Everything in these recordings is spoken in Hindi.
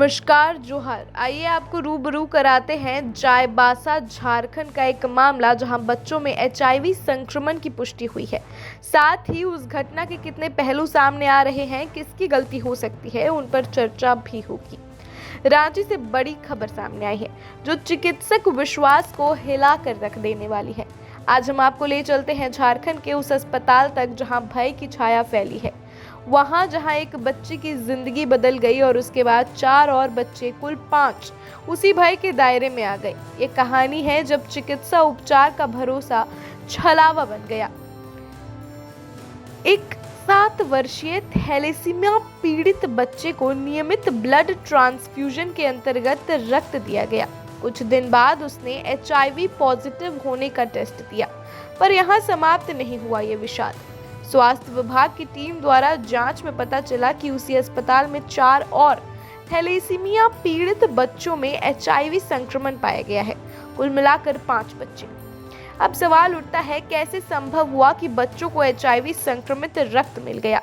नमस्कार जोहार। आइए आपको रूबरू कराते हैं चाईबासा झारखंड का एक मामला जहां बच्चों में एचआईवी संक्रमण की पुष्टि हुई है। साथ ही उस घटना के कितने पहलू सामने आ रहे हैं, किसकी गलती हो सकती है, उन पर चर्चा भी होगी। रांची से बड़ी खबर सामने आई है जो चिकित्सक विश्वास को हिला कर रख देने वाली है। आज हम आपको ले चलते हैं झारखंड के उस अस्पताल तक जहां भय की छाया फैली है। वहां जहां एक बच्चे की जिंदगी बदल गई और उसके बाद 4 और बच्चे, कुल 5 उसी भय के दायरे में आ गए। ये कहानी है जब चिकित्सा उपचार का भरोसा छलावा बन गया। एक 7 वर्षीय थैलेसीमिया पीड़ित बच्चे को नियमित ब्लड ट्रांसफ्यूजन के अंतर्गत रक्त दिया गया। कुछ दिन बाद उसने एचआईवी पॉजिटिव होने का टेस्ट दिया, पर यहाँ समाप्त नहीं हुआ ये विषाद। स्वास्थ्य विभाग की टीम द्वारा जांच में पता चला कि उसी अस्पताल में 4 और थैलेसीमिया पीड़ित बच्चों में एचआईवी संक्रमण पाया गया है। कुल मिलाकर 5 बच्चे। अब सवाल उठता है, कैसे संभव हुआ कि बच्चों को एचआईवी संक्रमित रक्त मिल गया?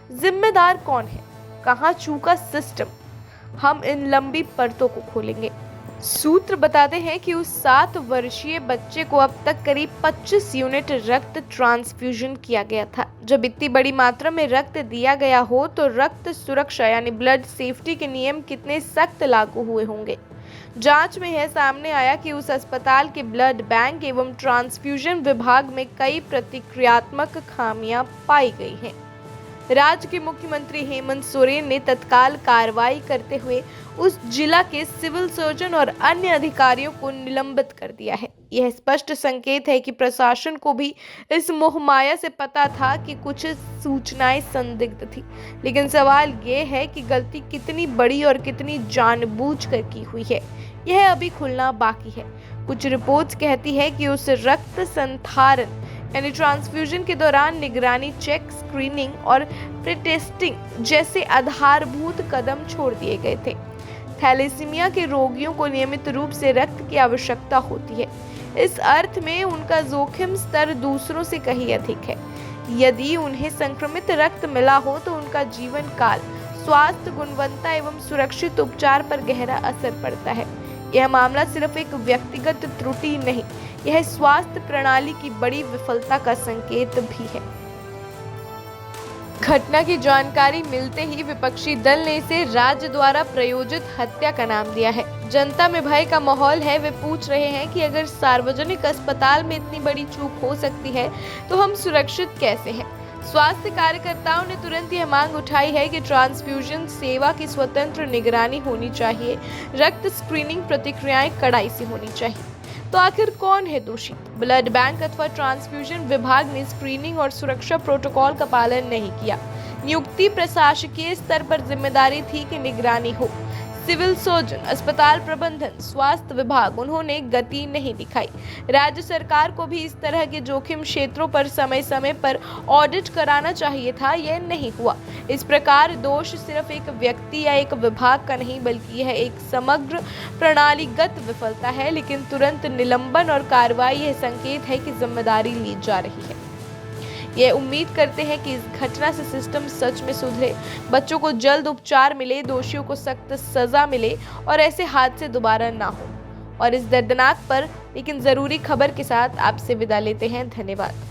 जिम्मेदार कौन है? कहां चूका सिस्टम? हम इन लंबी परतों को खोलेंगे। सूत्र बताते हैं कि उस 7 वर्षीय बच्चे को अब तक करीब 25 यूनिट रक्त ट्रांसफ्यूजन किया गया था। जब इतनी बड़ी मात्रा में रक्त दिया गया हो तो रक्त सुरक्षा यानी ब्लड सेफ्टी के नियम कितने सख्त लागू हुए होंगे। जांच में यह सामने आया कि उस अस्पताल के ब्लड बैंक एवं ट्रांसफ्यूजन विभाग में कई प्रतिक्रियात्मक खामियां पाई गई हैं। राज्य के मुख्यमंत्री हेमंत सोरेन ने तत्काल कार्रवाई करते हुए उस जिला के सिविल सर्जन और अन्य अधिकारियों को निलंबित कर दिया है। यह स्पष्ट संकेत है कि प्रशासन को भी इस मोहमाया से पता था कि कुछ सूचनाएं संदिग्ध थी, लेकिन सवाल यह है कि गलती कितनी बड़ी और कितनी जानबूझकर की हुई है, यह अभी खुलना बाकी है। कुछ रिपोर्ट्स कहती है कि उस रक्त संधारण यानी ट्रांसफ्यूजन के दौरान निगरानी, चेक, स्क्रीनिंग और प्रीटेस्टिंग जैसे आधारभूत कदम छोड़ दिए गए थे। थैलेसीमिया के रोगियों को नियमित रूप से रक्त की आवश्यकता होती है। इस अर्थ में उनका जोखिम स्तर दूसरों से कहीं अधिक है। यदि उन्हें संक्रमित रक्त मिला हो तो उनका जीवन काल, स्वास्थ्य गुणवत्ता एवं सुरक्षित उपचार पर गहरा असर पड़ता है। यह मामला सिर्फ एक व्यक्तिगत त्रुटि नहीं, यह स्वास्थ्य प्रणाली की बड़ी विफलता का संकेत भी है। घटना की जानकारी मिलते ही विपक्षी दल ने इसे राज्य द्वारा प्रायोजित हत्या का नाम दिया है। जनता में भय का माहौल है। वे पूछ रहे हैं कि अगर सार्वजनिक अस्पताल में इतनी बड़ी चूक हो सकती है तो हम सुरक्षित कैसे हैं? स्वास्थ्य कार्यकर्ताओं ने तुरंत यह मांग उठाई है कि ट्रांसफ्यूजन सेवा की स्वतंत्र निगरानी होनी चाहिए, रक्त स्क्रीनिंग प्रक्रियाएं कड़ाई से होनी चाहिए। तो आखिर कौन है दोषी? ब्लड बैंक अथवा ट्रांसफ्यूजन विभाग ने स्क्रीनिंग और सुरक्षा प्रोटोकॉल का पालन नहीं किया। नियुक्ति प्रशासकीय स्तर पर जिम्मेदारी थी कि निगरानी हो। सिविल सर्जन, अस्पताल प्रबंधन, स्वास्थ्य विभाग, उन्होंने गति नहीं दिखाई। राज्य सरकार को भी इस तरह के जोखिम क्षेत्रों पर समय समय पर ऑडिट कराना चाहिए था, यह नहीं हुआ। इस प्रकार दोष सिर्फ एक व्यक्ति या एक विभाग का नहीं, बल्कि यह एक समग्र प्रणालीगत विफलता है। लेकिन तुरंत निलंबन और कार्रवाई यह संकेत है कि जिम्मेदारी ली जा रही है। ये उम्मीद करते हैं कि इस घटना से सिस्टम सच में सुधरे, बच्चों को जल्द उपचार मिले, दोषियों को सख्त सजा मिले और ऐसे हादसे दोबारा ना हो। और इस दर्दनाक पर लेकिन जरूरी खबर के साथ आपसे विदा लेते हैं। धन्यवाद।